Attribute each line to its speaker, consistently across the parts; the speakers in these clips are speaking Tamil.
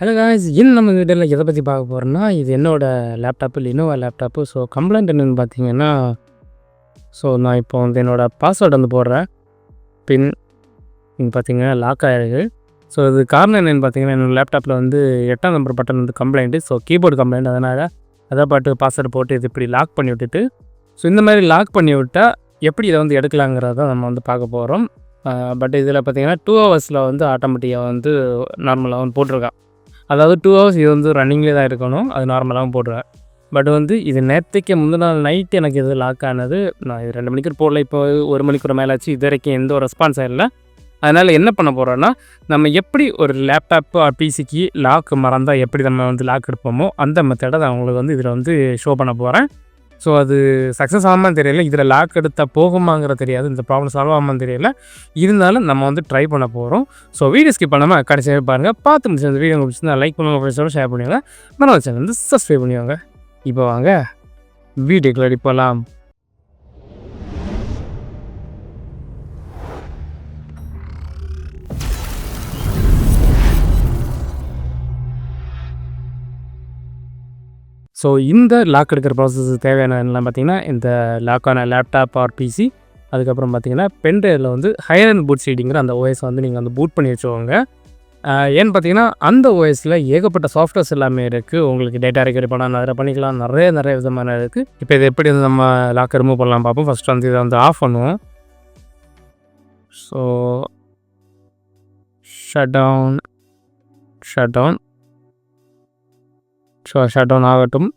Speaker 1: ஹலோ காய்ஸ், நம்ம வீடியோவில் எதை பற்றி பார்க்க போகிறோம்னா, இது என்னோட laptop, Lenovo laptop. So complaint என்னென்னு பார்த்தீங்கன்னா, நான் இப்போ என்னோட பாஸ்வேர்டு போடுறேன். பின் இங்கே பார்த்தீங்கன்னா லாக் ஆகிருக்கு. இது காரணம் என்னென்னு பார்த்தீங்கன்னா, என்னோடய லேப்டாப்பில் 8ஆம் number button complaint. Keyboard complaint. அதனால் அதை பாட்டு பாஸ்வேர்டு போட்டு இது இப்படி லாக் பண்ணி விட்டுட்டு, இந்த மாதிரி லாக் பண்ணி விட்டால் எப்படி இதை எடுக்கலாங்கிறத நம்ம பார்க்க போகிறோம். பட் இதில் பார்த்தீங்கன்னா 2 ஹவர்ஸில் ஆட்டோமேட்டிக்காக நார்மலாக போட்டிருக்கான். அதாவது 2 ஹவர்ஸ் இது ரன்னிங்லேயே தான் இருக்கணும். அது நார்மலாகவும் போடுவேன். பட் இது நேற்றுக்கு முந்தின நாள் நைட்டு எனக்கு இது லாக் ஆனது. நான் இது 2 மணிக்கு போடல. இப்போ 1 மணிக்கு மேலே ஆச்சு. இது வரைக்கும் எந்த ஒரு ரெஸ்பான்ஸ் இல்லை. அதனால் என்ன பண்ண போகிறோன்னா, நம்ம எப்படி ஒரு லேப்டாப்பு பிசிக்கு லாக் மறந்தால் எப்படி நம்ம லாக் எடுப்போமோ அந்த மெத்தடை நான் உங்களுக்கு இதில் ஷோ பண்ண போகிறேன். அது சக்ஸஸ் ஆகாமல் தெரியல. இதில் லாக் எடுத்தால் போகுமாங்கிற தெரியாது. இந்த ப்ராப்ளம் சால்வ் ஆகாமல் தெரியல. இருந்தாலும் நம்ம ட்ரை பண்ண போகிறோம். வீடியோ ஸ்கிப் பண்ணாமல் கடைசியாக பாருங்கள். பார்த்து முடிச்சு அந்த வீடியோ பிடிச்சிருந்தா லைக் பண்ணுவாங்க, ஃப்ரெண்ட்ஸோட ஷேர் பண்ணுவாங்க. மறக்காம சேனல் சப்ஸ்கிரைப் பண்ணுவாங்க. இப்போ வாங்க வீடியோக்கு ரெடி போகலாம். இந்த லாக் எடுக்கிற ப்ராசஸ் தேவையான என்னெல்லாம் பார்த்தீங்கன்னா, இந்த லாக்கான லேப்டாப் ஆர் பிசி, அதுக்கப்புறம் பார்த்தீங்கன்னா பென்ட்ரைவில் ஹையர் அண்ட் பூட் சீடிங்கிற அந்த ஓஎஸ் நீங்கள் பூட் பண்ணி வச்சுக்கோங்க. ஏன்னு பார்த்தீங்கன்னா அந்த ஓஎஸில் ஏகப்பட்ட சாஃப்ட்வேர்ஸ் எல்லாமே இருக்குது. உங்களுக்கு டேட்டா ரெக்கவரி பண்ணால் நிறைய பண்ணிக்கலாம். நிறைய விதமான இருக்குது. இப்போ இது எப்படி நம்ம லாக்கை ரிமூவ் பண்ணலாம் பார்ப்போம். ஃபஸ்ட்டு இதை ஆஃப் பண்ணுவோம். ஷட் டவுன் ஆகட்டும்.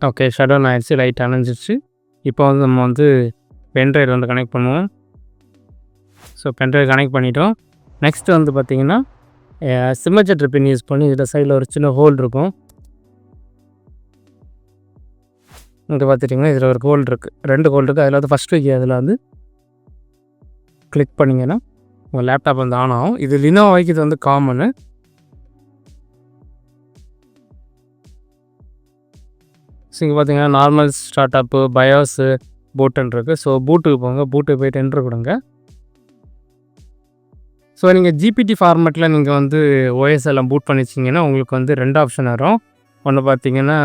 Speaker 1: ஓகே, ஷட் டவுன் ஆகிடுச்சு. லைட் அணைஞ்சிருச்சு. இப்போ நம்ம பென்ட்ரைவ் கனெக்ட் பண்ணுவோம். பென்ட்ரைவ் கனெக்ட் பண்ணிட்டோம். நெக்ஸ்ட்டு பார்த்திங்கன்னா சிம்மச்சர் பின் யூஸ் பண்ணி இதில் சைடில் ஒரு சின்ன ஹோல் இருக்கும். இங்கே பார்த்துட்டிங்கன்னா இதில் ஒரு ஹோல் இருக்குது. 2 ஹோல் இருக்குது. அதில் ஃபஸ்ட்டு அதில் கிளிக் பண்ணிங்கன்னா உங்கள் லேப்டாப் ஆன் ஆகும். இது லினோவாக்கு இது காமனு. இங்கே பார்த்தீங்கன்னா நார்மல் ஸ்டார்ட் அப்பு, பயோஸு, பூட்டுன்னு இருக்குது. பூட்டுக்கு போங்க. பூட்டுக்கு போய்ட்டு என்ட்ரு கொடுங்க. நீங்கள் ஜிபிடி ஃபார்மேட்டில் நீங்கள் ஓஎஸ் எல்லாம் பூட் பண்ணிச்சிங்கன்னா உங்களுக்கு 2 ஆப்ஷன் வரும். ஒன்று பார்த்தீங்கன்னா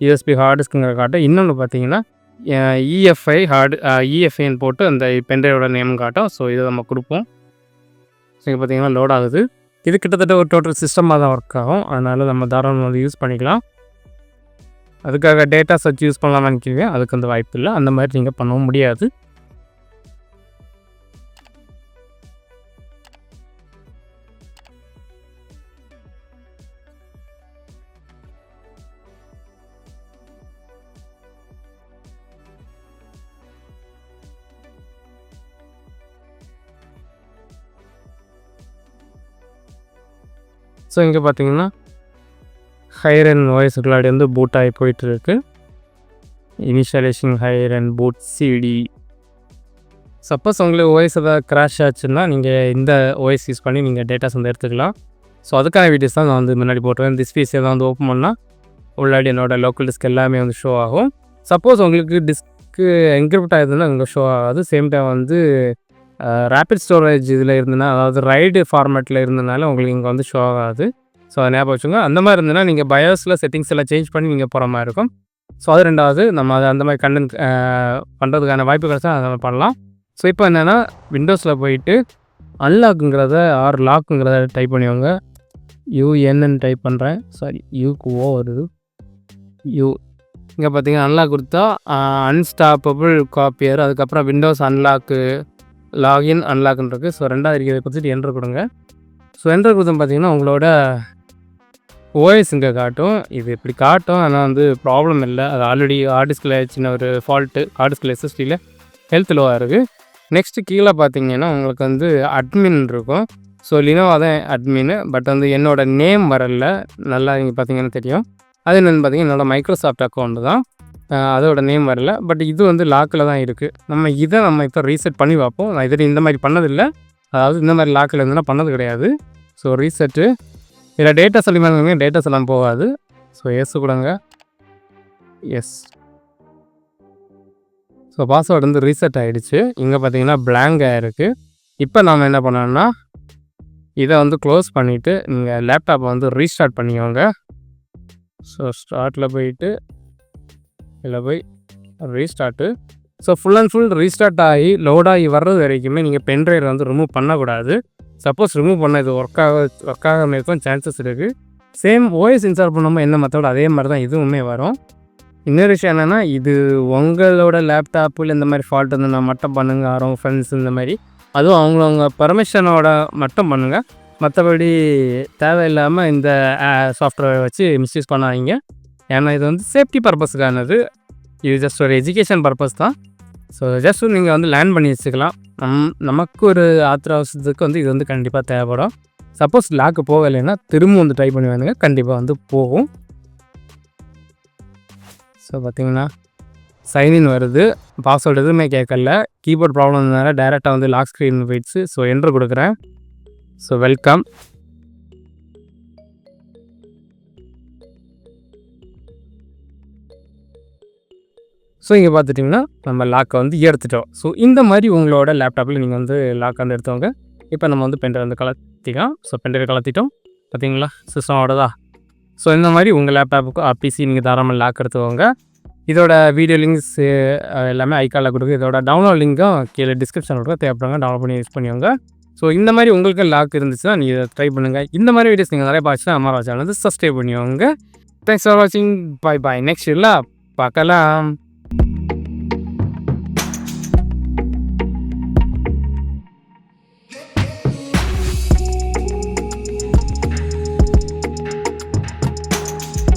Speaker 1: யூஎஸ்பி ஹார்ட் டிஸ்க்குங்கிற காட்டும். இன்னொன்று பார்த்தீங்கன்னா இஎஃப்ஐன்னு போட்டு அந்த பென்ட்ரைவோட நேம் காட்டும். இதை நம்ம கொடுப்போம். இங்கே பார்த்தீங்கன்னா லோட் ஆகுது. இது கிட்டத்தட்ட ஒரு டோட்டல் சிஸ்டமாக தான் ஒர்க் ஆகும். அதனால் நம்ம தாராளமாக யூஸ் பண்ணிக்கலாம். அதுக்காக டேட்டா சர்ச் யூஸ் பண்ணலாம்னு நினைக்கிறீங்க, அதுக்கு வாய்ப்பு இல்லை. அந்த மாதிரி நீங்கள் பண்ணவும் முடியாது. இங்கே பார்த்தீங்கன்னா ஹையர் அண்ட் ஓஎஸ் விளையாடி பூட் ஆகி போயிட்டுருக்கு. Initialization higher and boot CD. Suppose உங்களுக்கு ஓஎஸ் ஏதாவது கிராஷ் ஆச்சுன்னா நீங்கள் இந்த ஓஎஸ் யூஸ் பண்ணி நீங்கள் டேட்டாஸ் எடுத்துக்கலாம். அதுக்கான வீடியோஸ் தான் நான் முன்னாடி போட்டுருவேன். திஸ் பீஸ் ஏதாவது ஓப்பன் பண்ணால் உள்ளாடி என்னோடய லோக்கல் டிஸ்க் எல்லாமே ஷோ ஆகும். சப்போஸ் உங்களுக்கு டிஸ்க்கு என்கிரிப்ட் ஆகிடுதுன்னா உங்களுக்கு ஷோ ஆகாது. சேம் டைம் ரேபிட் ஸ்டோரேஜ் இதில் இருந்ததுன்னா, அதாவது ரைடு ஃபார்மேட்டில் இருந்ததுனால உங்களுக்கு இங்கே ஷோ ஆகாது. அதை ஞாபகம் வச்சுங்க. அந்த மாதிரி இருந்ததுன்னா நீங்கள் பயோஸில் செட்டிங்ஸ் எல்லாம் சேஞ்ச் பண்ணி நீங்கள் போகிற மாதிரி இருக்கும். அது 2வது நம்ம அதை அந்த மாதிரி கண்டென்ட் பண்ணுறதுக்கான வாய்ப்பு கிடச்சா அதை பண்ணலாம். இப்போ என்னென்னா விண்டோஸில் போயிட்டு அன்லாக்குங்கிறத ஆர் லாக்குங்கிறத டைப் பண்ணிவாங்க. யூஎன்னு டைப் பண்ணுறேன். யூக்கு வருது. இங்கே பார்த்தீங்கன்னா அன்லாக் கொடுத்தா அன்ஸ்டாப்பபிள் காப்பியர், அதுக்கப்புறம் விண்டோஸ் அன்லாக்கு, லாகின் அன்லாக்குன்னு இருக்குது. 2வது இருக்கிறத கொடுத்துட்டு என்ட்ரு கொடுங்க. என்ட்ரு கொடுத்து பார்த்தீங்கன்னா உங்களோட ஓஎஸ் இங்கே காட்டும். இது இப்படி காட்டும். ஆனால் ப்ராப்ளம் இல்லை. அது ஆல்ரெடி ஹார்ட் டிஸ்கில் சின்ன ஒரு ஃபால்ட்டு. ஹார்ட் டிஸ்கில் எஸ்எஸ்டியில் ஹெல்த் லோவாக இருக்குது. நெக்ஸ்ட்டு கீழே பார்த்தீங்கன்னா உங்களுக்கு அட்மின் இருக்கும். லினோவா தான் அட்மின்னு. பட் என்னோடய நேம் வரல. நல்லா நீங்கள் பார்த்தீங்கன்னா தெரியும். அது என்னென்னு பார்த்தீங்கன்னா என்னோடய மைக்ரோசாஃப்ட் அக்கௌண்ட் தான். அதோட நேம் வரல. பட் இது லாக்கில் தான் இருக்குது. நம்ம இப்போ ரீசெட் பண்ணி பார்ப்போம். நான் இதில் இந்த மாதிரி பண்ணதில்லை. அதாவது இந்த மாதிரி லாக்கில் இருந்ததுன்னா பண்ணது கிடையாது. ரீசெட்டு இதில் டேட்டா சொல்லி மாதிரி டேட்டாஸ் எல்லாம் போகாது. எஸ் கொடுங்க. எஸ். பாஸ்வேர்டு ரீசெட் ஆகிடுச்சு. இங்கே பார்த்தீங்கன்னா பிளாங்க் ஆகிருக்கு. இப்போ நாம் என்ன பண்ணோம்னா இதை வந்து க்ளோஸ் பண்ணிவிட்டு நீங்கள் லேப்டாப்பை வந்து ரீஸ்டார்ட் பண்ணிக்கோங்க. ஸோ ஸ்டார்ட்டில் போயிட்டு இதில் போய் restart. So full and full restart ஆகி லோடாகி வர்றது வரைக்குமே நீங்கள் பென்ட்ரைவ் வந்து ரிமூவ் பண்ணக்கூடாது. சப்போஸ் ரிமூவ் பண்ண இது ஒர்க் ஆகாமல் இருக்கும் சான்சஸ் இருக்குது. சேம் ஓஎஸ் இன்ஸ்டால் பண்ணும்போது என்ன மெத்தட் அதே மாதிரி தான் இதுவுமே வரும். இன்னொரு விஷயம் என்னென்னா, இது உங்களோட லேப்டாப்பில் இந்த மாதிரி ஃபால்ட் வந்து நான் மட்டும் பண்ணுங்கள், யாரும் ஃப்ரெண்ட்ஸ் இந்த மாதிரி அதுவும் அவங்களவங்க பர்மிஷனோட மட்டும் பண்ணுங்கள். மற்றபடி தேவையில்லாமல் இந்த சாஃப்ட்வேரை வச்சு மிஸ்யூஸ் பண்ணாதீங்க. ஏன்னா இது வந்து சேஃப்டி பர்பஸுக்கானது. இது ஜஸ்ட் ஒரு எஜுகேஷன் பர்பஸ் தான். ஸோ ஜஸ்ட் நீங்கள் வந்து லேர்ன் பண்ணி வச்சுக்கலாம். நமக்கு ஒரு அவசரத்துக்கு வந்து இது வந்து கண்டிப்பாக தேவைப்படும். சப்போஸ் லாக்கு போகலைன்னா திரும்ப வந்து ட்ரை பண்ணி வேணுங்க, கண்டிப்பாக வந்து போகும். ஸோ பார்த்திங்கன்னா சைன்இன் வருது, பாஸ்வேர்டு எதுவுமே கேட்கல. கீபோர்ட் ப்ராப்ளம் இருந்ததுனால டைரெக்டாக வந்து லாக் ஸ்க்ரீன் போயிடுச்சு. ஸோ என்ட்ரு கொடுக்குறேன். So welcome. ஸோ இங்கே பார்த்துட்டிங்கன்னா நம்ம லாக்கை வந்து எடுத்துட்டோம். ஸோ இந்த மாதிரி உங்களோட லேப்டாப்பில் நீங்கள் வந்து லாக் வந்து எடுத்தவங்க இப்போ நம்ம வந்து பென்ட்ரைவ் வந்து கலத்திக்கலாம். ஸோ பென்ட்ரைவ் கலத்திட்டோம் பார்த்தீங்களா, சிஸ்டமோடதா. ஸோ இந்த மாதிரி உங்கள் லேப்டாப்புக்கு பிசி நீங்கள் தாராளமாக லாக் எடுத்துக்கோங்க. இதோட வீடியோ லிங்க்ஸ் எல்லாமே ஐகாலில் கொடுக்கு. இதோட டவுன்லோட் லிங்க்கும் கீழே டிஸ்கிரிப்ஷனில் கொடுக்க, தேவைப்படுங்க டவுன்லோட் பண்ணி யூஸ் பண்ணிக்கோங்க. ஸோ இந்த மாதிரி உங்களுக்கு லாக் இருந்துச்சுன்னா நீங்கள் இதை ட்ரை பண்ணுங்கள். இந்த மாதிரி வீடியோஸ் நீங்கள் நிறைய பார்த்துச்சுன்னா அம்மா சேனல் வந்து சப்ஸ்கிரைப் பண்ணிக்கோங்க. தேங்க்ஸ் ஃபார் வாட்சிங். Bye bye. நெக்ஸ்ட் இல்லை பார்க்கலாம்.